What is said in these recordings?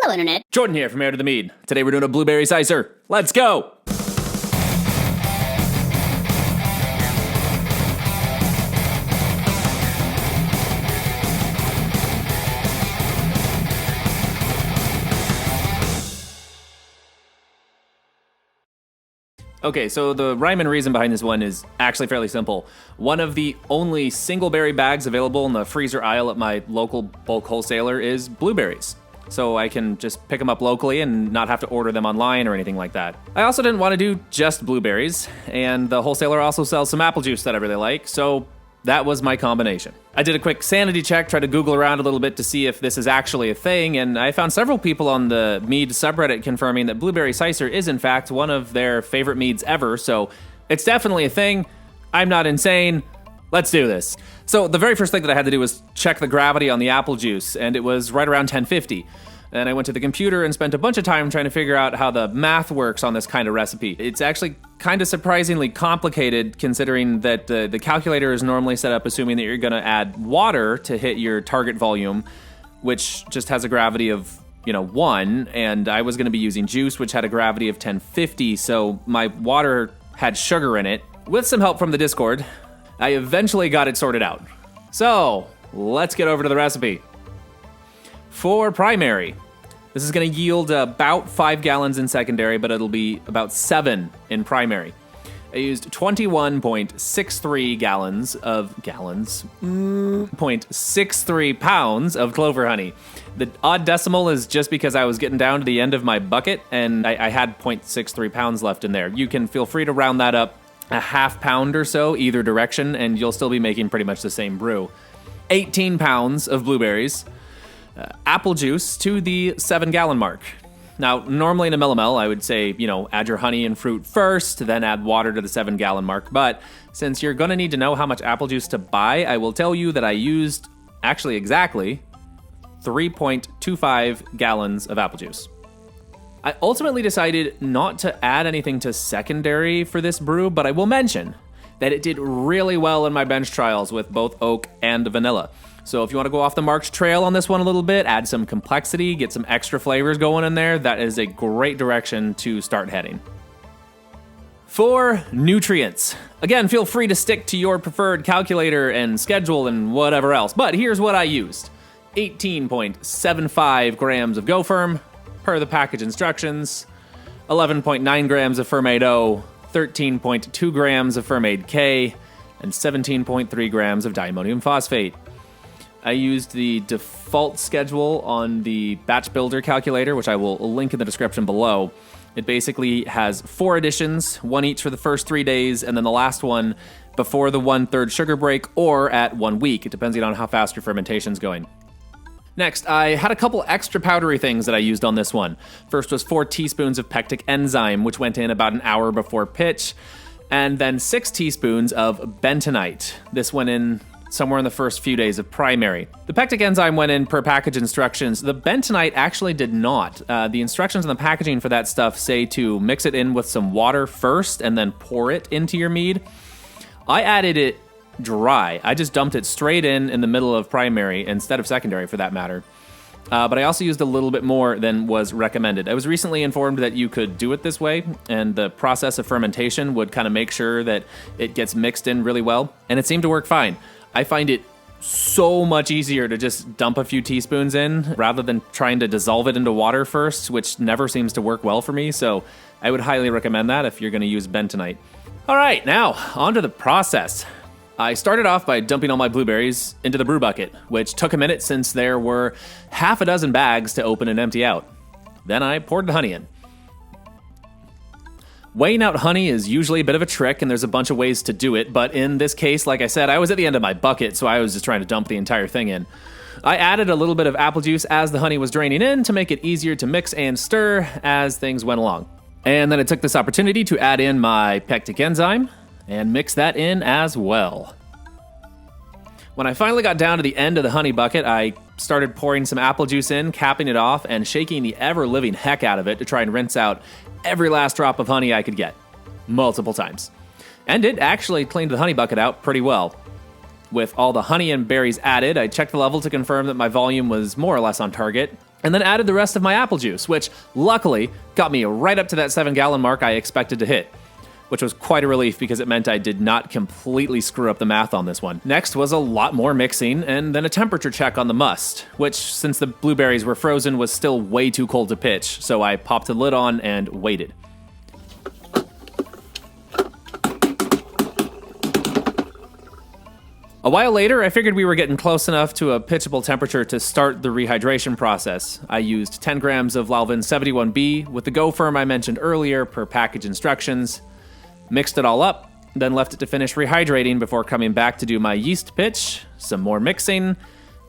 Hello, Internet. Jordan here from Air to the Mead. Today we're doing a blueberry Cyser. Let's go! Okay, so the rhyme and reason behind this one is actually fairly simple. One of the only single berry bags available in the freezer aisle at my local bulk wholesaler is blueberries. So I can just pick them up locally and not have to order them online or anything like that. I also didn't want to do just blueberries, and the wholesaler also sells some apple juice that I really like, so that was my combination. I did a quick sanity check, tried to Google around a little bit to see if this is actually a thing, and I found several people on the Mead subreddit confirming that blueberry Cyser is in fact one of their favorite meads ever, so it's definitely a thing. I'm not insane. Let's do this. So the very first thing that I had to do was check the gravity on the apple juice, and it was right around 1050. And I went to the computer and spent a bunch of time trying to figure out how the math works on this kind of recipe. It's actually kind of surprisingly complicated considering that the calculator is normally set up assuming that you're going to add water to hit your target volume, which just has a gravity of 1, and I was going to be using juice, which had a gravity of 1050, so my water had sugar in it. With some help from the Discord, I eventually got it sorted out. So, let's get over to the recipe. For primary, this is going to yield about 5 gallons in secondary, but it'll be about 7 in primary. I used 21.63 0.63 pounds of clover honey. The odd decimal is just because I was getting down to the end of my bucket, and I had 0.63 pounds left in there. You can feel free to round that up a half pound or so either direction, and you'll still be making pretty much the same brew. 18 pounds of blueberries. Apple juice to the 7-gallon mark. Now, normally in a millimel, I would say, add your honey and fruit first, then add water to the 7-gallon mark. But since you're going to need to know how much apple juice to buy, I will tell you that I used actually exactly 3.25 gallons of apple juice. I ultimately decided not to add anything to secondary for this brew, but I will mention that it did really well in my bench trials with both oak and vanilla. So if you want to go off the marked trail on this one a little bit, add some complexity, get some extra flavors going in there, that is a great direction to start heading. For nutrients. Again, feel free to stick to your preferred calculator and schedule and whatever else, but here's what I used. 18.75 grams of GoFirm per the package instructions, 11.9 grams of Fermade O, 13.2 grams of Fermade K, and 17.3 grams of diammonium phosphate. I used the default schedule on the batch builder calculator, which I will link in the description below. It basically has 4 additions, 1 each for the first 3 days, and then the last one before the 1/3 sugar break or at 1 week. It depends on how fast your fermentation's going. Next, I had a couple extra powdery things that I used on this one. First was 4 teaspoons of pectic enzyme, which went in about an hour before pitch, and then 6 teaspoons of bentonite. This went in somewhere in the first few days of primary. The pectic enzyme went in per package instructions. The bentonite actually did not. The instructions on the packaging for that stuff say to mix it in with some water first and then pour it into your mead. I added it dry. I just dumped it straight in the middle of primary instead of secondary for that matter. But I also used a little bit more than was recommended. I was recently informed that you could do it this way, and the process of fermentation would kind of make sure that it gets mixed in really well, and it seemed to work fine. I find it so much easier to just dump a few teaspoons in rather than trying to dissolve it into water first, which never seems to work well for me, so I would highly recommend that if you're going to use bentonite. All right, now, on to the process. I started off by dumping all my blueberries into the brew bucket, which took a minute since there were half a dozen bags to open and empty out. Then I poured the honey in. Weighing out honey is usually a bit of a trick, and there's a bunch of ways to do it, but in this case, like I said, I was at the end of my bucket, so I was just trying to dump the entire thing in. I added a little bit of apple juice as the honey was draining in to make it easier to mix and stir as things went along. And then I took this opportunity to add in my pectic enzyme and mix that in as well. When I finally got down to the end of the honey bucket, I started pouring some apple juice in, capping it off, and shaking the ever-living heck out of it to try and rinse out every last drop of honey I could get, multiple times. And it actually cleaned the honey bucket out pretty well. With all the honey and berries added, I checked the level to confirm that my volume was more or less on target, and then added the rest of my apple juice, which luckily got me right up to that 7-gallon mark I expected to hit, which was quite a relief because it meant I did not completely screw up the math on this one. Next was a lot more mixing and then a temperature check on the must, which, since the blueberries were frozen, was still way too cold to pitch, so I popped the lid on and waited. A while later, I figured we were getting close enough to a pitchable temperature to start the rehydration process. I used 10 grams of Lalvin 71B with the Go Firm I mentioned earlier per package instructions, mixed it all up, then left it to finish rehydrating before coming back to do my yeast pitch, some more mixing,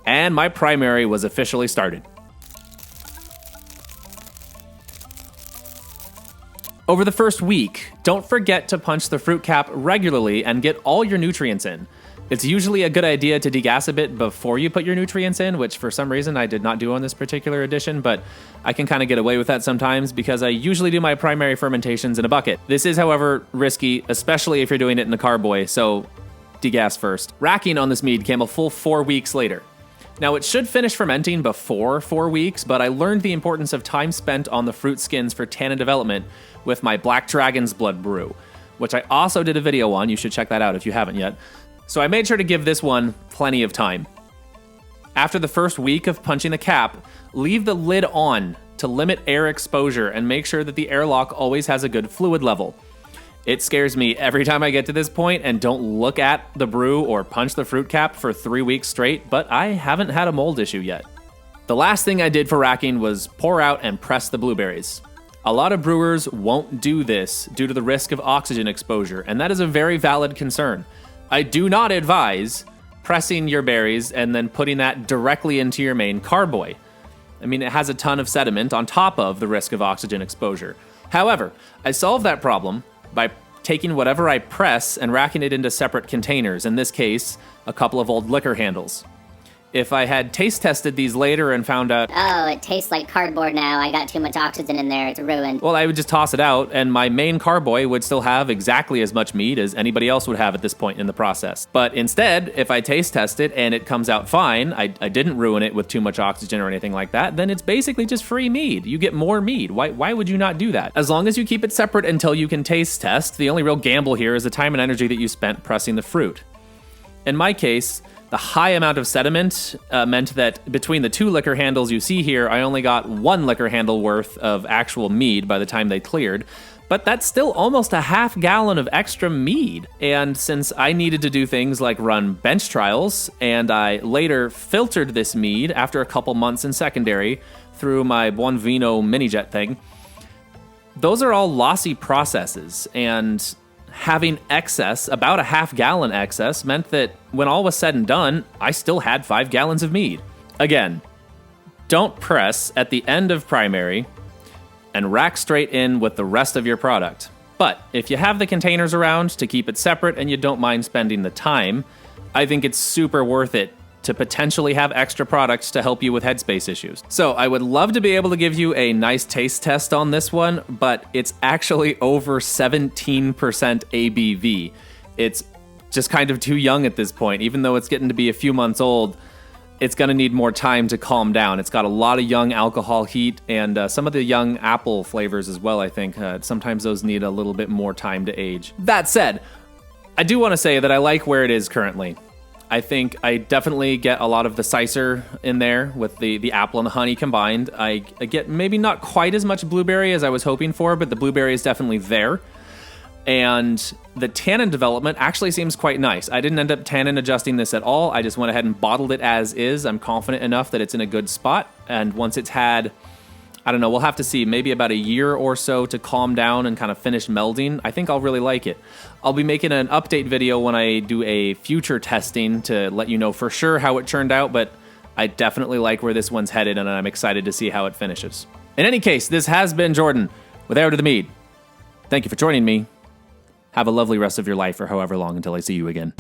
and my primary was officially started. Over the first week, don't forget to punch the fruit cap regularly and get all your nutrients in. It's usually a good idea to degas a bit before you put your nutrients in, which for some reason I did not do on this particular edition, but I can kind of get away with that sometimes because I usually do my primary fermentations in a bucket. This is, however, risky, especially if you're doing it in the carboy, so degas first. Racking on this mead came a full 4 weeks later. Now, it should finish fermenting before 4 weeks, but I learned the importance of time spent on the fruit skins for tannin development with my Black Dragon's Blood brew, which I also did a video on. You should check that out if you haven't yet. So I made sure to give this one plenty of time. After the first week of punching the cap, leave the lid on to limit air exposure and make sure that the airlock always has a good fluid level. It scares me every time I get to this point and don't look at the brew or punch the fruit cap for 3 weeks straight, but I haven't had a mold issue yet. The last thing I did for racking was pour out and press the blueberries. A lot of brewers won't do this due to the risk of oxygen exposure, and that is a very valid concern. I do not advise pressing your berries and then putting that directly into your main carboy. I mean, it has a ton of sediment on top of the risk of oxygen exposure. However, I solve that problem by taking whatever I press and racking it into separate containers, in this case, a couple of old liquor handles. If I had taste tested these later and found out, oh, it tastes like cardboard now, I got too much oxygen in there, it's ruined. Well, I would just toss it out, and my main carboy would still have exactly as much mead as anybody else would have at this point in the process. But instead, if I taste test it and it comes out fine, I didn't ruin it with too much oxygen or anything like that, then it's basically just free mead. You get more mead. Why would you not do that? As long as you keep it separate until you can taste test, the only real gamble here is the time and energy that you spent pressing the fruit. In my case, the high amount of sediment meant that between the 2 liquor handles you see here, I only got 1 liquor handle worth of actual mead by the time they cleared. But that's still almost a half gallon of extra mead. And since I needed to do things like run bench trials, and I later filtered this mead after a couple months in secondary through my Buon Vino mini-jet thing, those are all lossy processes, and having excess, about a half gallon excess, meant that when all was said and done, I still had 5 gallons of mead. Again, don't press at the end of primary and rack straight in with the rest of your product. But if you have the containers around to keep it separate and you don't mind spending the time, I think it's super worth it to potentially have extra products to help you with headspace issues. So I would love to be able to give you a nice taste test on this one, but it's actually over 17% ABV. It's just kind of too young at this point. Even though it's getting to be a few months old, it's going to need more time to calm down. It's got a lot of young alcohol heat and some of the young apple flavors as well, I think. Sometimes those need a little bit more time to age. That said, I do want to say that I like where it is currently. I think I definitely get a lot of the Cyser in there with the apple and the honey combined. I get maybe not quite as much blueberry as I was hoping for, but the blueberry is definitely there. And the tannin development actually seems quite nice. I didn't end up tannin adjusting this at all. I just went ahead and bottled it as is. I'm confident enough that it's in a good spot. And once it's had, I don't know, we'll have to see, maybe about a year or so to calm down and kind of finish melding, I think I'll really like it. I'll be making an update video when I do a future testing to let you know for sure how it turned out, but I definitely like where this one's headed and I'm excited to see how it finishes. In any case, this has been Jordan with Air to the Mead. Thank you for joining me. Have a lovely rest of your life or however long until I see you again.